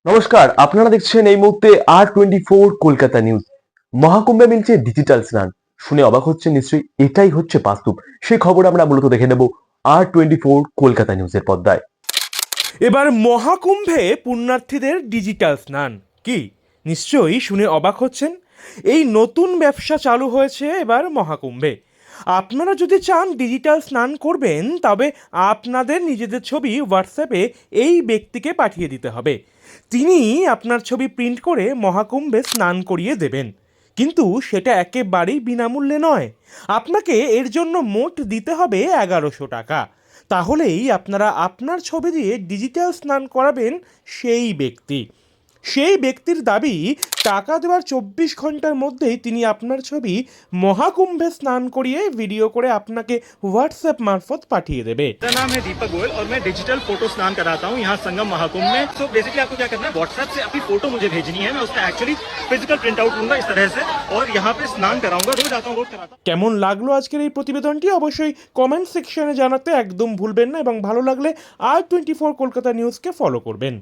নমস্কার, আপনারা দেখছেন এই মুহূর্তে R24 কলকাতা নিউজ। মহাকুম্ভে মিলছে ডিজিটাল স্নান। শুনে অবাক হচ্ছে নিশ্চয়ই, এটাই হচ্ছে বাস্তব। সেই খবর আমরা মূলত দেখে নেব R24 কলকাতা নিউজের পর্দায়। এবার মহাকুম্ভে পুণ্যার্থীদের ডিজিটাল স্নান কি নিশ্চয়ই শুনে অবাক হচ্ছেন। এই নতুন ব্যবসা চালু হয়েছে এবার মহাকুম্ভে। আপনারা যদি চান ডিজিটাল স্নান করবেন, তবে আপনাদের নিজেদের ছবি হোয়াটসঅ্যাপে এই ব্যক্তিকে পাঠিয়ে দিতে হবে। তিনি আপনার ছবি প্রিন্ট করে মহাকুম্ভে স্নান করিয়ে দেবেন। কিন্তু সেটা একেবারেই বিনামূল্যে নয়। আপনাকে এর জন্য মোট দিতে হবে 1100 টাকা। তাহলেই আপনারা আপনার ছবি দিয়ে ডিজিটাল স্নান করাবেন সেই ব্যক্তির দাবি, টাকা দেওয়ার 24 ঘন্টার মধ্যেই তিনি আপনার ছবি মহাকুম্ভে স্নান করিয়ে ভিডিও করে আপনাকে হোয়াটসঅ্যাপ মারফত পাঠিয়ে দেবে। मेरा नाम है दीपक गोयल और मैं डिजिटल फोटो स्नान कराता हूँ यहाँ संगम महाकुंभ में। तो बेसिकली आपको क्या करना है, व्हाट्सएप से अपनी फोटो मुझे भेजनी है। मैं उसका एक्चुअली फिजिकल प्रिंट आउट लूंगा इस तरह से और यहाँ पे स्नान कराऊंगा। रोज आता हूँ, रोज कराता हूँ। কেমন লাগলো আজকের এই প্রতিবেদনটি অবশ্যই কমেন্ট সেকশনে জানাতে একদম ভুলবেন না, এবং ভালো লাগলে R24 কলকাতা নিউজকে ফলো করবেন।